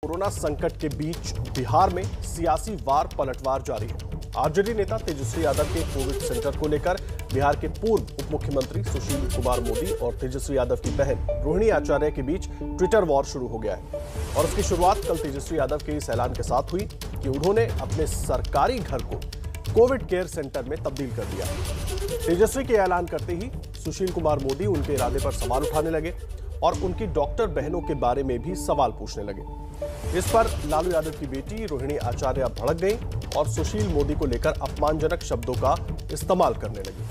Corona संकट के बीच बिहार में सियासी वार पलटवार जारी है। आरजेडी नेता तेजस्वी यादव के कोविड सेंटर को लेकर बिहार के पूर्व उप मुख्यमंत्री सुशील कुमार मोदी और तेजस्वी यादव की बहन रोहिणी आचार्य के बीच ट्विटर वॉर शुरू हो गया है और उसकी शुरुआत कल तेजस्वी यादव के इस ऐलान के साथ हुई कि उन्होंने अपने सरकारी घर को कोविड केयर सेंटर में तब्दील कर दिया। तेजस्वी के ऐलान करते ही सुशील कुमार मोदी उनके इरादे पर सवाल उठाने लगे और उनकी डॉक्टर बहनों के बारे में भी सवाल पूछने लगे। इस पर लालू यादव की बेटी रोहिणी आचार्य भड़क गई और सुशील मोदी को लेकर अपमानजनक शब्दों का इस्तेमाल करने लगी।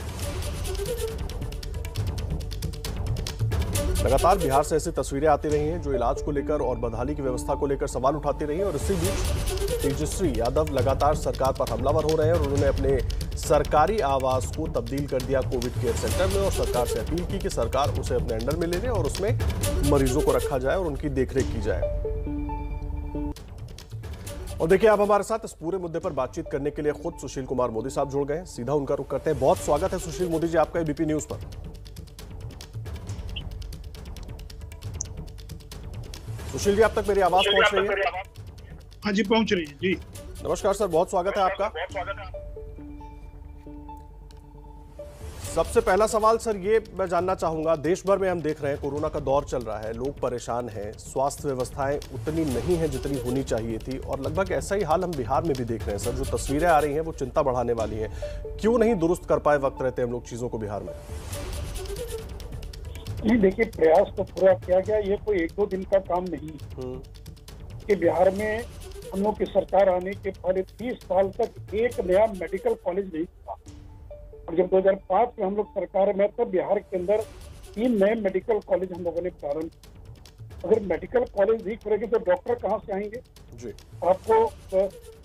लगातार बिहार से ऐसी तस्वीरें आती रही हैं जो इलाज को लेकर और बदहाली की व्यवस्था को लेकर सवाल उठाती रही हैं और इसी बीच तेजस्वी यादव लगातार सरकार पर हमलावर हो रहे हैं और उन्होंने अपने सरकारी आवास को तब्दील कर दिया कोविड केयर सेंटर में और सरकार से अपील की कि सरकार उसे अपने अंडर में ले ले और उसमें मरीजों को रखा जाए और उनकी देखरेख की जाए। और देखिए, आप हमारे साथ इस पूरे मुद्दे पर बातचीत करने के लिए खुद सुशील कुमार मोदी साहब जुड़ गए हैं। सीधा उनका रुख करते हैं। बहुत स्वागत है सुशील मोदी जी आपका एबीपी न्यूज पर। सुशील जी, अब तक मेरी आवाज पहुंच रही है? हाँ जी, पहुंच रही है जी। नमस्कार सर, बहुत स्वागत है आपका। सबसे पहला सवाल सर ये मैं जानना चाहूंगा, देश भर में हम देख रहे हैं कोरोना का दौर चल रहा है, लोग परेशान हैं, स्वास्थ्य व्यवस्थाएं उतनी नहीं है जितनी होनी चाहिए थी और लगभग ऐसा ही हाल हम बिहार में भी देख रहे हैं सर। जो तस्वीरें आ रही हैं वो चिंता बढ़ाने वाली हैं। क्यों नहीं दुरुस्त कर पाए वक्त रहते हम लोग चीजों को बिहार में? नहीं, देखिए, प्रयास तो पूरा किया गया, ये कोई एक दो दिन का काम नहीं कि बिहार में हम लोग की सरकार आने के पहले 30 साल तक एक नया मेडिकल कॉलेज नहीं था और जब 2005 में हम लोग सरकार में तब बिहार के अंदर 3 नए मेडिकल कॉलेज हम लोगों ने प्रारंभ किए। अगर मेडिकल कॉलेज नहीं खुलेंगे तो डॉक्टर कहाँ से आएंगे जी? आपको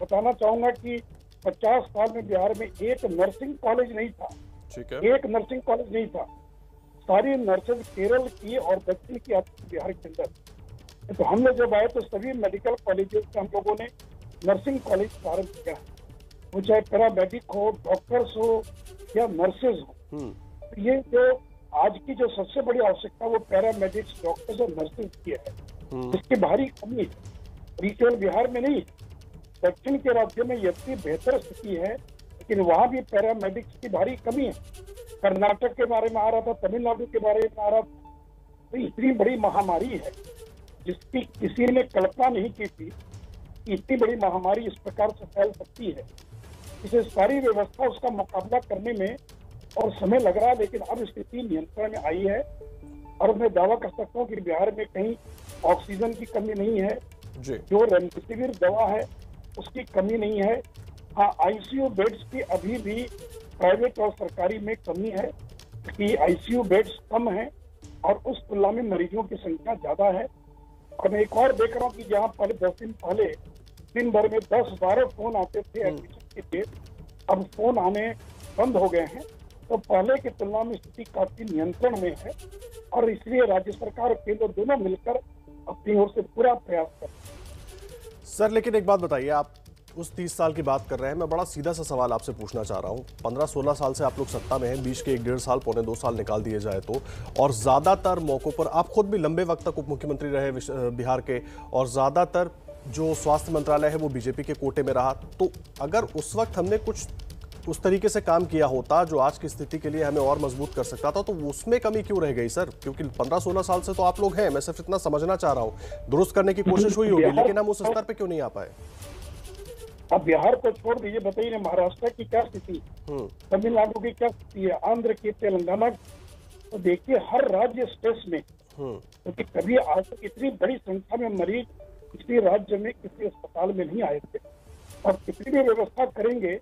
बताना चाहूंगा कि 50 साल में बिहार में एक नर्सिंग कॉलेज नहीं था। ठीक है, एक नर्सिंग कॉलेज नहीं था। सारी नर्सेज केरल की और दक्षिण की आती बिहार के अंदर। तो हम लोग जब आए तो सभी मेडिकल कॉलेजेस से हम लोगों ने नर्सिंग कॉलेज प्रारंभ किया, वो चाहे पैरामेडिक हो, डॉक्टर्स हो या नर्सेज हो। तो ये जो आज की जो सबसे बड़ी आवश्यकता वो पैरामेडिक्स, डॉक्टर्स और नर्सेज की है, इसकी भारी कमी है। केवल बिहार में नहीं, दक्षिण के राज्यों में इतनी बेहतर स्थिति है लेकिन वहाँ भी पैरामेडिक्स की भारी कमी है। कर्नाटक के बारे में आ रहा था, तमिलनाडु के बारे में आ रहा था। तो इतनी बड़ी महामारी है जिसकी किसी ने कल्पना नहीं की थी कि इतनी बड़ी महामारी इस प्रकार से फैल सकती है। इसे सारी व्यवस्था उसका मुकाबला करने में और समय लग रहा है, लेकिन अब स्थिति नियंत्रण में आई है और मैं दावा कर सकता हूँ कि बिहार में कहीं ऑक्सीजन की कमी नहीं है जी। जो रेमडेसिविर दवा है उसकी कमी नहीं है। हाँ, आईसीयू बेड्स की अभी भी प्राइवेट और सरकारी में कमी है कि आईसीयू बेड्स कम है और उस तुलना में मरीजों की संख्या ज्यादा है। और मैं एक और देख रहा हूँ कि जहाँ पहले 10 दिन पहले दिन भर में 10-12 फोन आते थे एडमिशन के लिए, अब फोन आने बंद हो गए हैं। तो पहले की तुलना में स्थिति काफी नियंत्रण में है और इसलिए राज्य सरकार और केंद्र दोनों मिलकर अपनी ओर से पूरा प्रयास कर रहे हैं। सर, लेकिन एक बात बताइए, आप उस 30 साल की बात कर रहे हैं, मैं बड़ा सीधा सा सवाल आपसे पूछना चाह रहा हूँ। 15-16 साल से आप लोग सत्ता में हैं, बीच के 1-1.5 साल, पौने 2 साल निकाल दिए जाए तो, और ज्यादातर मौकों पर आप खुद भी लंबे वक्त तक उप मुख्यमंत्री रहे बिहार के और ज्यादातर जो स्वास्थ्य मंत्रालय है वो बीजेपी के कोटे में रहा। तो अगर उस वक्त हमने कुछ उस तरीके से काम किया होता जो आज की स्थिति के लिए हमें और मजबूत कर सकता था, तो उसमें कमी क्यों रह गई सर? क्योंकि 15-16 साल से तो आप लोग हैं, मैं सिर्फ इतना समझना चाह रहा हूँ। दुरुस्त करने की कोशिश हुई होगी लेकिन हम उस स्तर पर क्यों नहीं आ पाए? अब बिहार को छोड़ दीजिए, बताइए महाराष्ट्र की क्या स्थिति, तमिलनाडु की क्या स्थिति है, आंध्र की, तेलंगाना। तो देखिए, हर राज्य स्ट्रेस में, क्योंकि कभी आज तक इतनी बड़ी संख्या में मरीज किसी राज्य में किसी अस्पताल में नहीं आए थे। और कितनी भी व्यवस्था करेंगे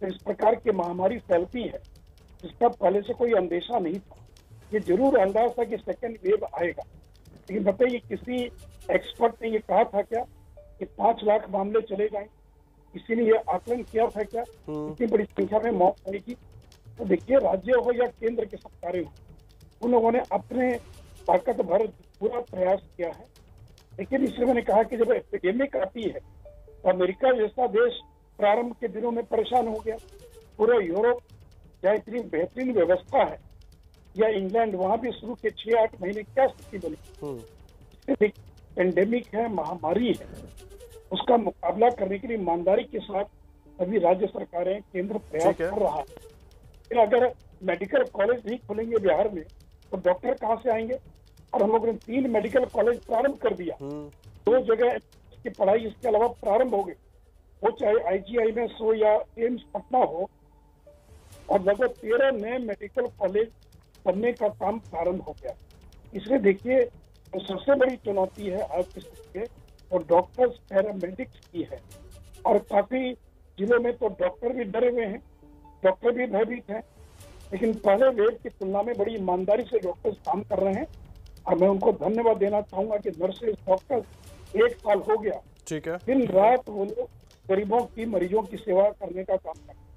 तो इस प्रकार की महामारी फैलती है जिसका पहले से कोई अंदेशा नहीं था। ये जरूर अंदाज था कि सेकेंड वेव आएगा, लेकिन बताइए किसी एक्सपर्ट ने ये कहा था क्या कि 5 लाख मामले चले जाएंगे? किसी ने ये आकलन किया था क्या इतनी बड़ी संख्या में मौत आएगी? तो देखिए, राज्य हो या केंद्र की सरकारें हो, उन लोगों ने अपने ताकत भर पूरा प्रयास किया है। लेकिन इसलिए मैंने कहा कि जब एपिडेमिक आती है तो अमेरिका जैसा देश प्रारंभ के दिनों में परेशान हो गया। पूरा यूरोप जहाँ इतनी बेहतरीन व्यवस्था है, या इंग्लैंड, वहां भी शुरू के 6-8 महीने क्या स्थिति बनी। पेंडेमिक है, महामारी है, उसका मुकाबला करने के लिए ईमानदारी के साथ सभी राज्य सरकारें, केंद्र प्रयास कर रहा है। फिर अगर मेडिकल कॉलेज नहीं खुलेंगे बिहार में तो डॉक्टर कहाँ से आएंगे? और हम लोगों ने 3 मेडिकल कॉलेज प्रारंभ कर दिया, 2 जगह की पढ़ाई इसके अलावा प्रारंभ हो गई, वो चाहे IGIMS हो या एम्स पटना हो, और लगभग 13 नए मेडिकल कॉलेज बनने का काम प्रारंभ हो गया। इसलिए देखिए, तो सबसे बड़ी चुनौती है आज के समय और डॉक्टर्स, पैरामेडिक्स की है। और काफी जिलों में तो डॉक्टर भी डरे हुए हैं, डॉक्टर भी भयभीत हैं, लेकिन पहले वेव की तुलना में बड़ी ईमानदारी से डॉक्टर्स काम कर रहे हैं और मैं उनको धन्यवाद देना चाहूंगा कि नर्सेज, डॉक्टर्स 1 साल हो गया, ठीक है, दिन रात वो लोग गरीबों की, मरीजों की सेवा करने का काम करते हैं।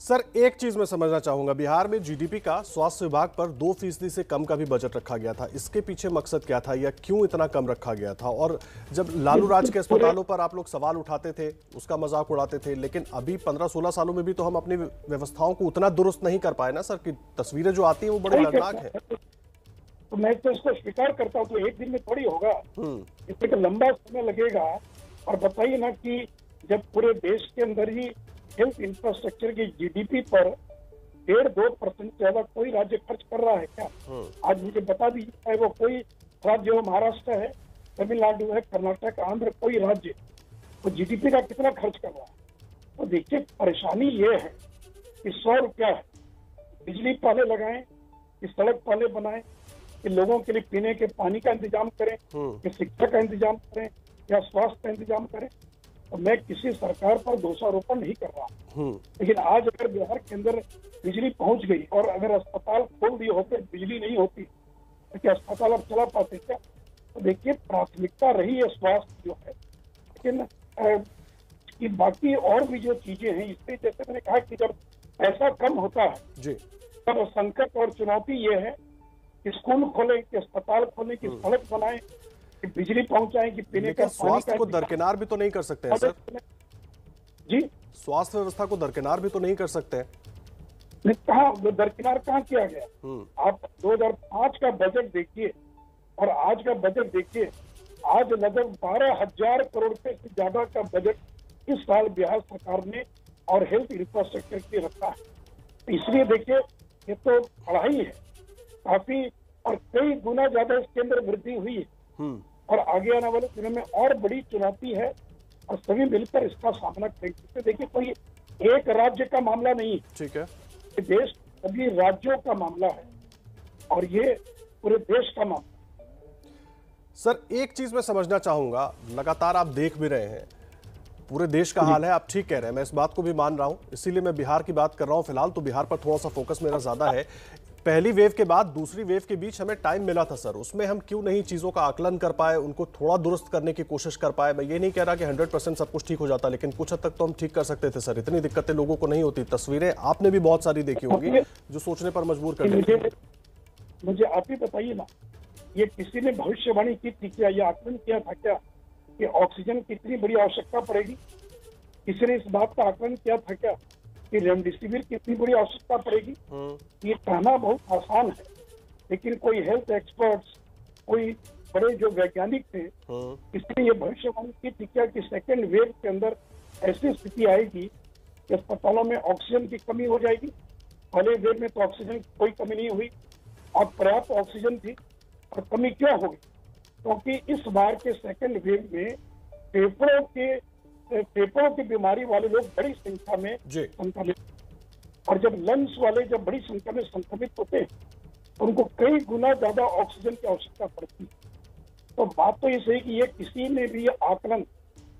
सर एक चीज मैं समझना चाहूंगा, बिहार में जीडीपी का स्वास्थ्य विभाग पर 2% से कम का भी बजट रखा गया था, इसके पीछे मकसद क्या था या क्यों इतना कम रखा गया था? और जब लालू राज के अस्पतालों पर आप लोग सवाल उठाते थे, उसका मजाक उड़ाते थे, लेकिन अभी 15-16 सालों में भी तो हम अपनी व्यवस्थाओं को उतना दुरुस्त नहीं कर पाए ना सर, कि तस्वीरें जो आती है वो बड़ी दर्दनाक है। तो मैं तो इसको स्वीकार करता हूँ, तो एक दिन में थोड़ी होगा, इसमें तो लंबा समय लगेगा। और बताइए ना कि जब पूरे देश के अंदर ही हेल्थ इंफ्रास्ट्रक्चर की जीडीपी पर 1.5-2% से ज्यादा कोई राज्य खर्च कर रहा है क्या? आज मुझे बता दीजिए, चाहे वो कोई राज्य हो, महाराष्ट्र है, तमिलनाडु है, कर्नाटक, आंध्र, कोई राज्य, वो जीडीपी का कितना खर्च कर रहा है? तो देखिए, परेशानी ये है कि 100 रुपया है, बिजली पहले लगाएं कि सड़क पहले बनाएं कि लोगों के लिए पीने के पानी का इंतजाम करें, कि शिक्षा का इंतजाम करें या स्वास्थ्य का इंतजाम करें। तो मैं किसी सरकार पर दोषारोपण नहीं कर रहा, लेकिन आज अगर बिहार के अंदर बिजली पहुंच गई और अगर अस्पताल खोल दिए होते, बिजली नहीं होती, तो क्या अस्पताल अब चला पाते क्या? तो देखिए, प्राथमिकता रही है स्वास्थ्य जो है, लेकिन कि बाकी और भी जो चीजें हैं, इससे जैसे मैंने कहा कि जब पैसा कम होता है जी, तब संकट और चुनौती ये है कि स्कूल खोलें, कि अस्पताल खोलें, कि सड़क बनाएं, कि बिजली पहुंचाएं, कि पीने का स्वास्थ्य को दरकिनार भी तो नहीं कर सकते हैं सर जी? स्वास्थ्य व्यवस्था को दरकिनार भी तो नहीं कर सकते हैं? कहाँ दरकिनार कहाँ किया गया? आप 2005 का बजट देखिए और आज का बजट देखिए, आज लगभग 12,000 करोड़ रुपए से ज्यादा का बजट इस साल बिहार सरकार ने और हेल्थ इंफ्रास्ट्रक्चर के लिए रखा है। इसलिए देखिए, ये तो पढ़ाई है काफी, और कई गुना ज्यादा इसके अंदर वृद्धि हुई है और आगे आने वाले दिनों में और बड़ी चुनौती है और सभी मिलकर इसका सामना करेंगे। देखिए, कोई एक राज्य का मामला नहीं, ठीक है, देश सभी राज्यों का मामला है और ये पूरे देश का मामला। सर एक चीज मैं समझना चाहूंगा, लगातार आप देख भी रहे हैं पूरे देश का हाल है, आप ठीक कह रहे हैं, मैं इस बात को भी मान रहा हूं, इसीलिए मैं बिहार की बात कर रहा हूं फिलहाल, तो बिहार पर थोड़ा सा फोकस मेरा ज्यादा है। पहली वेव के बाद दूसरी वेव के बीच हमें टाइम मिला था सर, उसमें हम क्यों नहीं चीजों का आकलन कर पाए, उनको थोड़ा दुरुस्त करने की कोशिश कर पाए? मैं ये नहीं कह रहा कि 100% सब कुछ ठीक हो जाता, लेकिन कुछ हद तक तो हम ठीक कर सकते थे सर, इतनी दिक्कतें लोगों को नहीं होती। तस्वीरें आपने भी बहुत सारी देखी होगी जो सोचने पर मजबूर कर देती है। मुझे आप ही बताइए ना, ये किसी ने भविष्यवाणी की थी क्या, ये आकलन किया था क्या कि ऑक्सीजन की इतनी बड़ी आवश्यकता पड़ेगी? किसी ने इस बात का आकलन किया था क्या कि रेमडेसिविर की इतनी बड़ी आवश्यकता पड़ेगी? ये कहना बहुत आसान है, लेकिन कोई हेल्थ एक्सपर्ट्स, कोई बड़े जो वैज्ञानिक थे, इसलिए ये भविष्यवाणी की थी क्या कि सेकेंड वेव के अंदर ऐसी स्थिति आएगी कि अस्पतालों में ऑक्सीजन की कमी हो जाएगी? पहले वेव में तो ऑक्सीजन की कोई कमी नहीं हुई और पर्याप्त ऑक्सीजन थी, और कमी क्यों होगी? क्योंकि इस बार के सेकेंड वेव में फेफड़ों की बीमारी वाले लोग बड़ी संख्या में संक्रमित, और जब लंग्स वाले जब बड़ी संख्या में संक्रमित होते हैं तो उनको कई गुना ज्यादा ऑक्सीजन की आवश्यकता पड़ती है। तो बात तो ये सही कि ये किसी ने भी आकलन,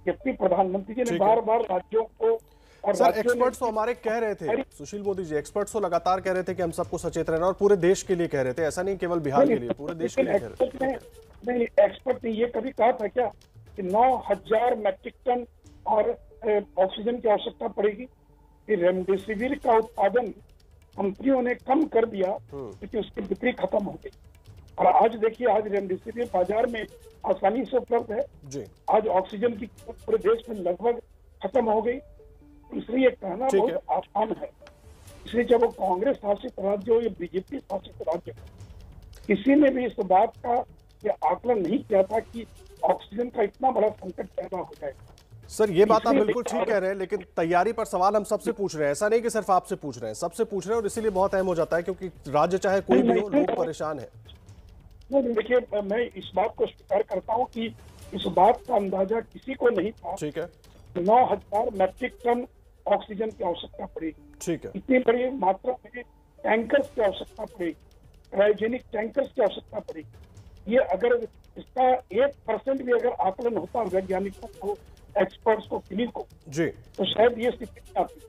जबकि प्रधानमंत्री जी ने बार बार राज्यों को, और सर एक्सपर्ट्स तो हमारे कह रहे थे, सुशील मोदी जी एक्सपर्ट्स तो लगातार कह रहे थे कि हम सबको सचेत रहना, और पूरे देश के लिए कह रहे थे, ऐसा नहीं केवल बिहार के लिए, पूरे देश के लिए कह रहे थे। नहीं, एक्सपर्ट ने ये कभी कहा था क्या कि 9,000 मैट्रिक टन और ऑक्सीजन की आवश्यकता पड़ेगी? कि रेमडेसिविर का उत्पादन कंपनियों ने कम कर दिया क्योंकि उसकी बिक्री खत्म हो गई, और आज देखिए, आज रेमडेसिविर बाजार में आसानी से उपलब्ध है जी। आज ऑक्सीजन की पूरे देश में लगभग खत्म हो गई, इसलिए कहना बहुत आसान है। इसलिए जब वो कांग्रेस शासित राज्य हो या बीजेपी शासित राज्य हो, किसी ने भी इस बात का ये आकलन नहीं किया था कि ऑक्सीजन का इतना बड़ा संकट पैदा हो जाएगा। सर ये बात आप बिल्कुल ठीक कह रहे हैं, लेकिन तैयारी पर सवाल हम सबसे पूछ रहे हैं, ऐसा नहीं कि सिर्फ आपसे पूछ रहे हैं, सबसे पूछ रहे हैं, और इसीलिए बहुत अहम हो जाता है क्योंकि राज्य चाहे कोई भी हो, लोग परेशान है। देखिए, मैं इस बात को स्वीकार करता हूँ कि इस बात का अंदाजा किसी को नहीं था। ठीक है, 9,000 मैट्रिक टन ऑक्सीजन की आवश्यकता पड़ेगी। ठीक है, इतनी बड़ी मात्रा में टैंकर्स की आवश्यकता पड़ेगी, क्रायोजेनिक टैंकर्स की आवश्यकता पड़ेगी। ये अगर इसका 1% भी अगर आकलन होता वैज्ञानिकों को, एक्सपर्ट्स को, क्लिनिक को जी, तो शायद ये स्थिति नहीं आती।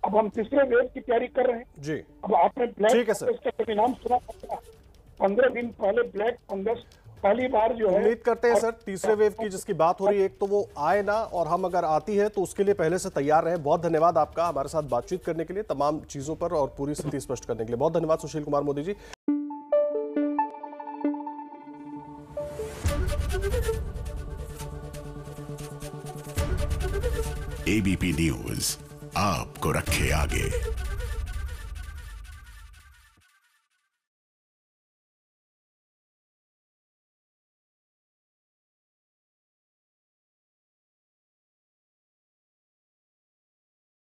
अब हम तीसरे वेव की तैयारी कर रहे हैं जी। अब आपने ब्लैक ठीक है सर। फंगस का परिणाम सुना था, 15 दिन पहले ब्लैक फंगस पहली बार जो है। उम्मीद करते हैं सर तीसरे वेव की जिसकी बात हो रही है, एक तो वो आए ना, और हम अगर आती है तो उसके लिए पहले से तैयार रहे। बहुत धन्यवाद आपका हमारे साथ बातचीत करने के लिए, तमाम चीजों पर और पूरी स्थिति स्पष्ट करने के लिए बहुत धन्यवाद सुशील कुमार मोदी जी। एबीपी न्यूज आपको रखे आगे।